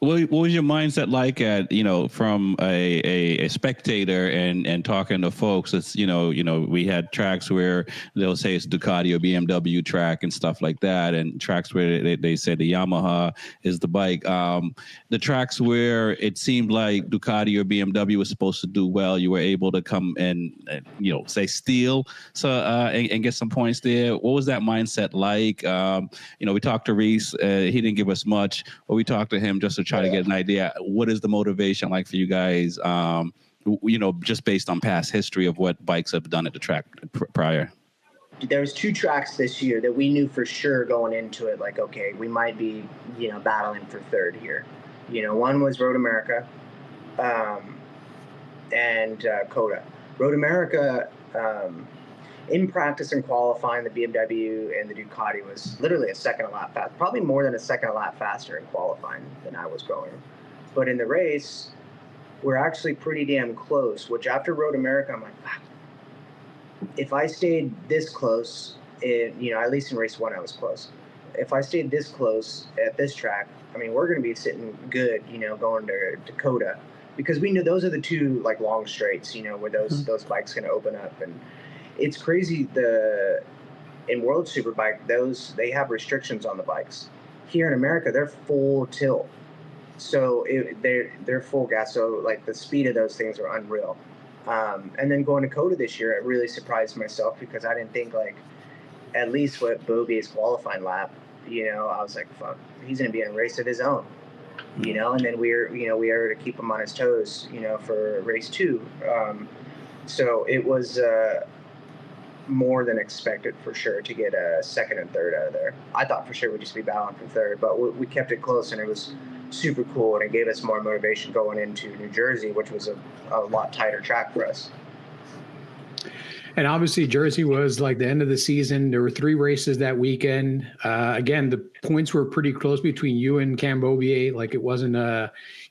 What was your mindset like at, from a spectator and talking to folks? It's, we had tracks where they'll say it's Ducati or BMW track and stuff like that. And tracks where they say the Yamaha is the bike. The tracks where it seemed like Ducati or BMW was supposed to do well, you were able to come and say steal and get some points there. What was that mindset like? We talked to Reese. He didn't give us much, but we talked to him just to try to get an idea. What is the motivation like for you guys? Just based on past history of what bikes have done at the track prior. There was 2 tracks this year that we knew for sure going into it, like, okay, we might be, battling for third here. One was MotoAmerica, and COTA. MotoAmerica, in practice and qualifying, the BMW and the Ducati was literally a second a lap fast, probably more than a second a lap faster in qualifying than I was going. But in the race, we're actually pretty damn close, which after MotoAmerica, I'm like, wow, if I stayed this close, at least in race 1, I was close. If I stayed this close at this track, I mean, we're going to be sitting good, going to Dakota, because we knew those are the 2 like long straights, where those bikes can open up. And it's crazy. In World Superbike, they have restrictions on the bikes. Here in America, they're full tilt, so they're full gas. So like the speed of those things are unreal. And then going to COTA this year, it really surprised myself because I didn't think like at least what Bobby's qualifying lap. I was like, fuck, he's gonna be in a race of his own. And then we were to keep him on his toes. For race 2. So it was. More than expected for sure to get a second and third out of there. I thought for sure we'd just be battling for third, but we kept it close and it was super cool, and it gave us more motivation going into New Jersey, which was a lot tighter track for us. And obviously Jersey was like the end of the season. There were 3 races that weekend. Again, the points were pretty close between you and Cambobier. Like it wasn't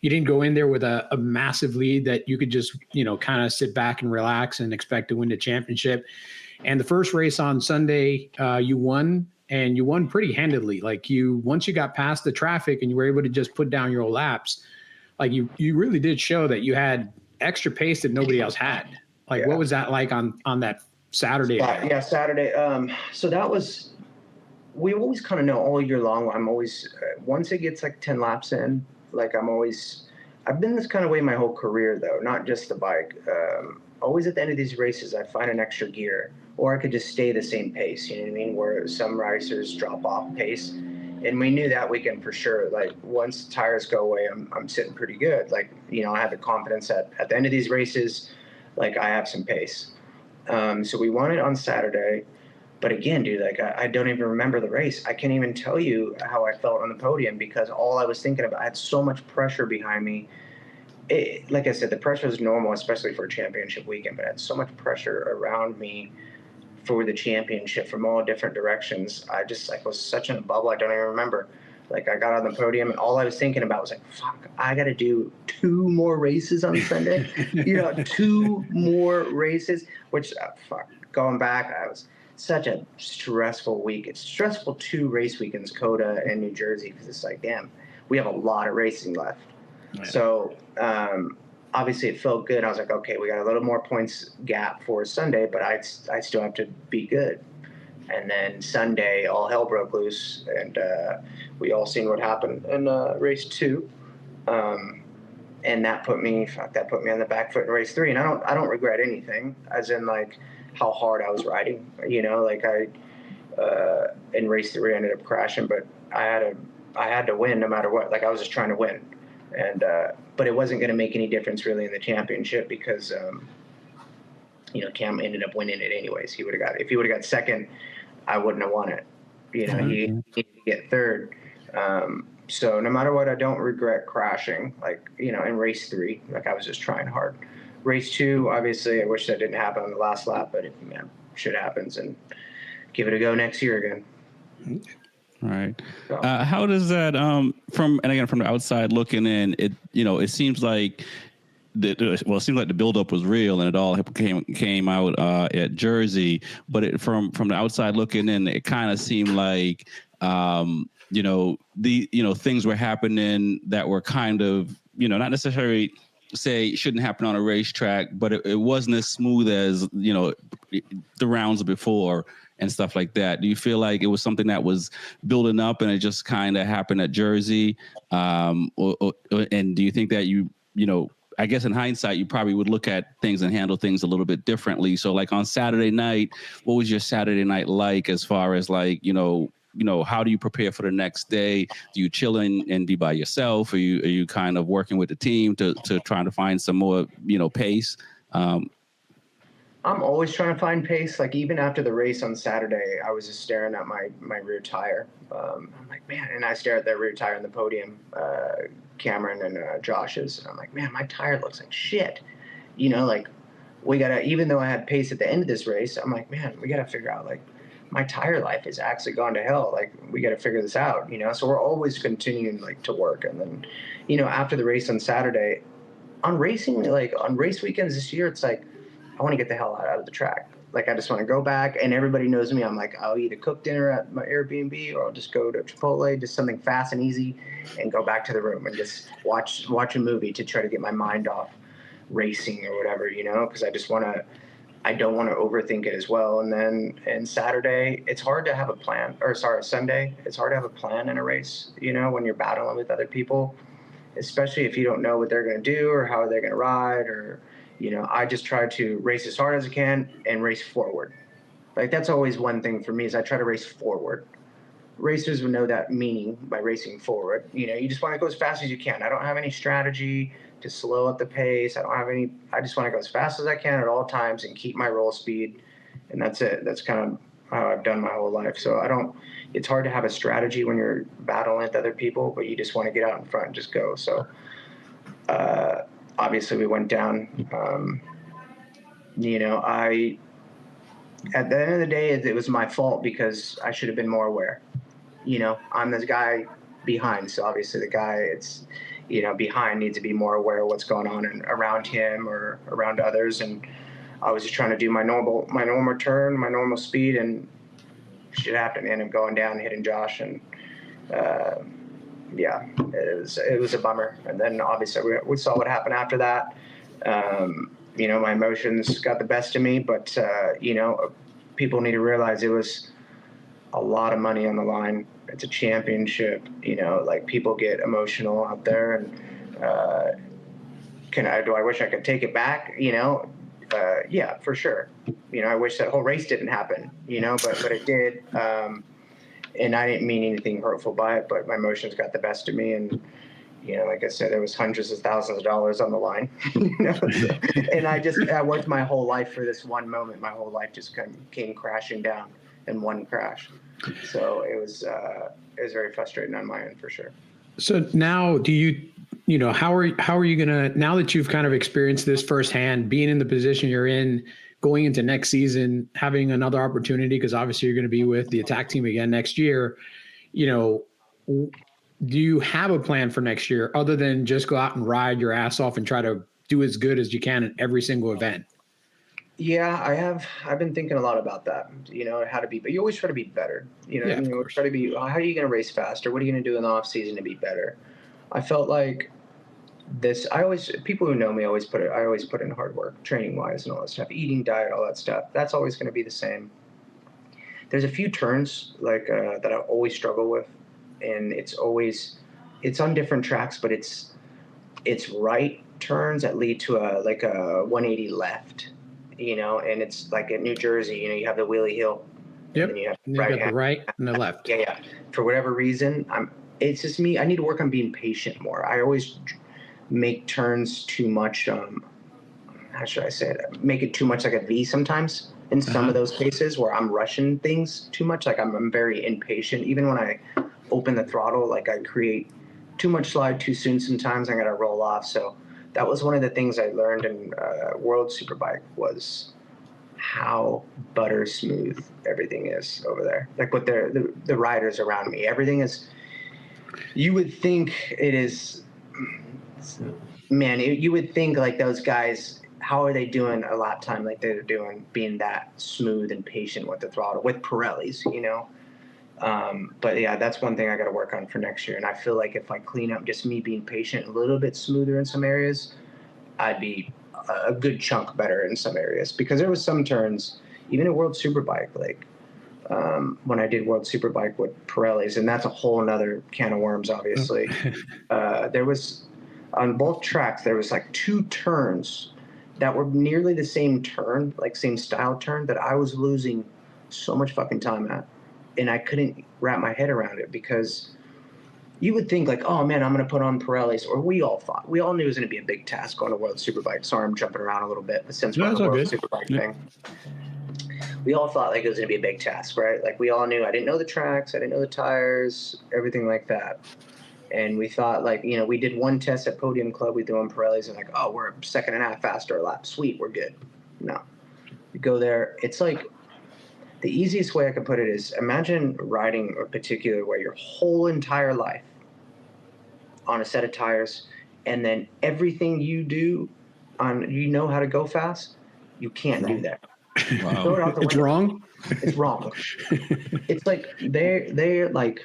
you didn't go in there with a massive lead that you could just, kind of sit back and relax and expect to win the championship. And the first race on Sunday, you won, and you won pretty handedly. Like once you got past the traffic and you were able to just put down your laps, like you really did show that you had extra pace that nobody else had. Like, What was that like on that Saturday? Yeah, Saturday. So that was, we always kind of know all year long. I'm always, once it gets like 10 laps in, like I've been this kind of way my whole career though, not just the bike. Always at the end of these races, I'd find an extra gear, or I could just stay the same pace, you know what I mean? Where some racers drop off pace. And we knew that weekend for sure, like once tires go away, I'm sitting pretty good. Like, I have the confidence that at the end of these races, like I have some pace. So we won it on Saturday. But again, dude, like I don't even remember the race. I can't even tell you how I felt on the podium because all I was thinking about, I had so much pressure behind me. Like I said, the pressure is normal, especially for a championship weekend, but I had so much pressure around me for the championship from all different directions. I just was such in a bubble. I don't even remember. Like I got on the podium and all I was thinking about was like, fuck, I got to do 2 more races on Sunday. 2 more races, which going back, I was such a stressful week. It's stressful 2 race weekends, COTA and New Jersey, because it's like, damn, we have a lot of racing left. Yeah. So obviously it felt good. I was like, okay, we got a little more points gap for Sunday, but I still have to be good. And then Sunday, all hell broke loose, and we all seen what happened in race 2. And that put me on the back foot in race 3. And I don't regret anything, as in like how hard I was riding. Like in race 3 I ended up crashing, but I had to win no matter what. Like I was just trying to win. And but it wasn't going to make any difference really in the championship because Cam ended up winning it anyways. If he would have got second, I wouldn't have won it. He needed to get third. So no matter what, I don't regret crashing. Like in race 3, like I was just trying hard. Race 2, obviously, I wish that didn't happen on the last lap, but shit happens, and give it a go next year again. Right. How does that from the outside looking in, it seems like it seems like the buildup was real and it all came out at Jersey, but from the outside looking in, it kind of seemed like things were happening that were kind of, not necessarily say shouldn't happen on a racetrack, but it wasn't as smooth as, the rounds before and stuff like that. Do you feel like it was something that was building up and it just kind of happened at Jersey? And do you think that I guess in hindsight, you probably would look at things and handle things a little bit differently. So like on Saturday night, what was your Saturday night like as far as like, how do you prepare for the next day? Do you chill in and be by yourself? Are you kind of working with the team to try to find some more, pace? I'm always trying to find pace. Like even after the race on Saturday, I was just staring at my rear tire. I'm like, man, and I stare at the rear tire in the podium, Cameron and Josh's. And I'm like, man, my tire looks like shit. Like we gotta, even though I had pace at the end of this race, I'm like, man, we gotta figure out like my tire life has actually gone to hell. Like we gotta figure this out, So we're always continuing like to work. And then, after the race on Saturday, on racing, like on race weekends this year, it's like, I want to get the hell out of the track. Like, I just want to go back, and everybody knows me. I'm like, I'll either cook dinner at my Airbnb or I'll just go to Chipotle, just something fast and easy, and go back to the room and just watch a movie to try to get my mind off racing or whatever, because I don't want to overthink it as well. And then Saturday, it's hard to have a plan, Sunday, it's hard to have a plan in a race, when you're battling with other people, especially if you don't know what they're going to do or how they're going to ride or, I just try to race as hard as I can and race forward. Like that's always one thing for me is I try to race forward. Racers would know that meaning by racing forward. You just want to go as fast as you can. I don't have any strategy to slow up the pace. I just want to go as fast as I can at all times and keep my roll speed. And that's it. That's kind of how I've done my whole life. So it's hard to have a strategy when you're battling with other people, but you just want to get out in front and just go. So, obviously we went down, at the end of the day, it was my fault because I should have been more aware. I'm this guy behind. So obviously the guy behind needs to be more aware of what's going on and around him or around others. And I was just trying to do my normal turn, my normal speed, and shit happened. I ended up going down, hitting Josh, and, it was a bummer. And then obviously we saw what happened after that. My emotions got the best of me, but, people need to realize it was a lot of money on the line. It's a championship, like people get emotional out there and, do I wish I could take it back? Yeah, for sure. I wish that whole race didn't happen, but it did. And I didn't mean anything hurtful by it, but my emotions got the best of me. And, like I said, there was hundreds of thousands of dollars on the line, and I worked my whole life for this one moment. My whole life just came crashing down in one crash. So it was very frustrating on my end for sure. So now do how are you going to, now that you've kind of experienced this firsthand, being in the position you're in, going into next season, having another opportunity, because obviously you're going to be with the attack team again next year, do you have a plan for next year other than just go out and ride your ass off and try to do as good as you can in every single event? Yeah, I have. I've been thinking a lot about that, how to be, but you always try to be better, try to be, how are you going to race faster? What are you going to do in the off season to be better? I felt like people who know me I always put in hard work, training wise and all that stuff, eating, diet, all that stuff. That's always going to be the same. There's a few turns that I always struggle with, and it's on different tracks, but it's right turns that lead to a 180 left, and it's like at New Jersey, you have the wheelie hill. Yep. And then you have the right and the left. Yeah. For whatever reason, it's just me. I need to work on being patient more. I always make turns too much. How should I say it? Make it too much like a V sometimes in some of those cases where I'm rushing things too much. Like I'm very impatient. Even when I open the throttle, like I create too much slide too soon. Sometimes I got to roll off. So that was one of the things I learned in World Superbike was how butter smooth everything is over there. Like with the riders around me, everything is. You would think it is. Man, you would think like those guys, how are they doing a lap time like they're doing, being that smooth and patient with the throttle, with Pirellis, But yeah, that's one thing I got to work on for next year. And I feel like if I clean up just me being patient, a little bit smoother in some areas, I'd be a good chunk better in some areas, because there was some turns, even at World Superbike, like when I did World Superbike with Pirellis, and that's a whole nother can of worms, obviously. There was, on both tracks, there was like 2 turns that were nearly the same turn, like same style turn, that I was losing so much fucking time at. And I couldn't wrap my head around it, because you would think like, oh man, I'm going to put on Pirellis, or we all knew it was going to be a big task going to World Superbike. Sorry, I'm jumping around a little bit, but since we're on the World Superbike thing, we all thought like it was going to be a big task, right? Like we all knew, I didn't know the tracks, I didn't know the tires, everything like that. And we thought like, you know, we did one test at Podium Club, we threw on Pirellis and like, oh, we're a second and a half faster a lap. Sweet, we're good. No. You go there, it's like, the easiest way I can put it is, imagine riding a particular way your whole entire life on a set of tires, and then everything you do on, you know how to go fast, you can't do that. Wow. Throw it out the It's window. wrong. It's wrong. It's like they're like,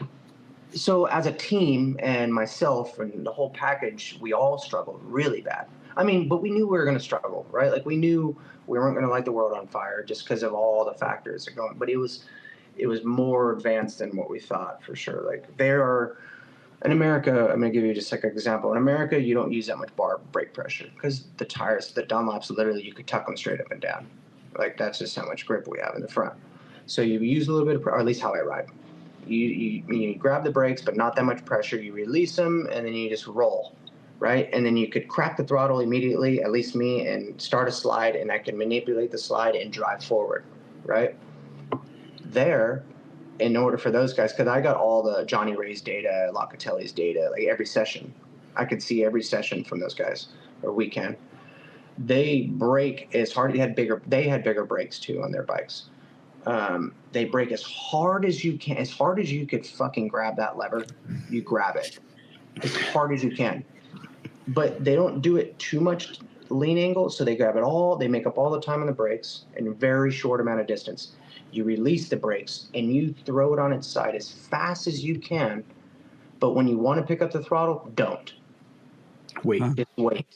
so as a team and myself and the whole package, we all struggled really bad. I mean, but we knew we were going to struggle, right? Like we knew we weren't going to light the world on fire just because of all the factors that are going. But it was more advanced than what we thought, for sure. Like there are, in America, I'm going to give you just like an example. In America, you don't use that much brake pressure, because the tires, the Dunlops, literally you could tuck them straight up and down. Like that's just how much grip we have in the front. So you use a little bit of, or at least how I ride. You grab the brakes, but not that much pressure. You release them, and then you just roll, right? And then you could crack the throttle immediately, at least me, and start a slide, and I can manipulate the slide and drive forward, right? There, in order for those guys, because I got all the Johnny Ray's data, Locatelli's data, like every session. I could see every session from those guys, or we can. They brake as hard. They had bigger brakes too on their bikes. They brake as hard as you can, as hard as you could fucking grab that lever. You grab it as hard as you can, but they don't do it too much lean angle. So they grab it all. They make up all the time on the brakes in a very short amount of distance. You release the brakes and you throw it on its side as fast as you can. But when you want to pick up the throttle, don't. Wait. Just wait.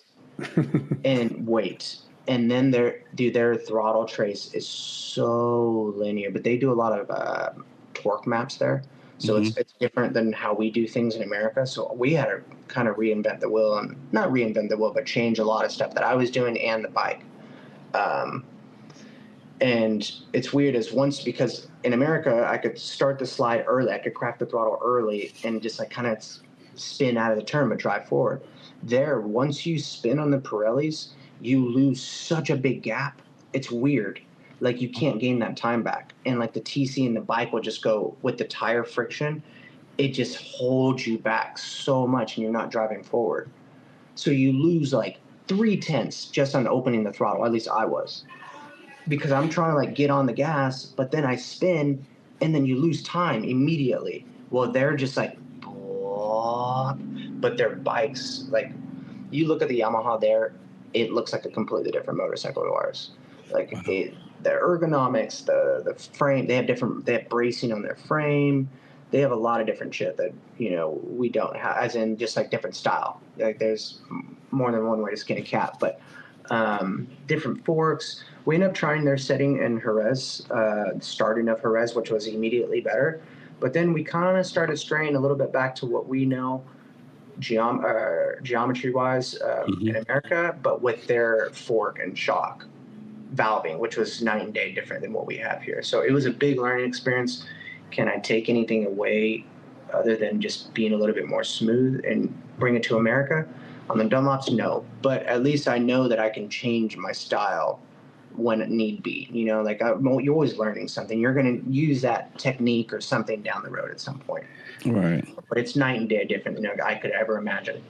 And wait. And then their throttle trace is so linear, but they do a lot of torque maps there. So it's different than how we do things in America. So we had to kind of reinvent the wheel, and not reinvent the wheel, but change a lot of stuff that I was doing and the bike. And it's weird because in America, I could start the slide early. I could crack the throttle early and just like kind of spin out of the turn, but drive forward. There, once you spin on the Pirellis, you lose such a big gap. It's weird. Like you can't gain that time back. And like the TC and the bike will just go with the tire friction. It just holds you back so much and you're not driving forward. So you lose like 0.3 just on opening the throttle. At least I was. Because I'm trying to like get on the gas, but then I spin and then you lose time immediately. Well, they're just like, but their bikes, like you look at the Yamaha there, it looks like a completely different motorcycle to ours. Like their ergonomics, the frame, they have bracing on their frame. They have a lot of different shit that, you know, we don't have, as in just like different style. Like there's more than one way to skin a cat, but different forks. We ended up trying their setting in Jerez, starting of Jerez, which was immediately better. But then we kind of started straying a little bit back to what we know geometry-wise in America, but with their fork and shock valving, which was night and day different than what we have here. So it was a big learning experience. Can I take anything away other than just being a little bit more smooth and bring it to America? On the Dunlops, no. But at least I know that I can change my style when it need be. You know, like you're always learning something. You're going to use that technique or something down the road at some point. Right. But it's night and day different than I could ever imagine.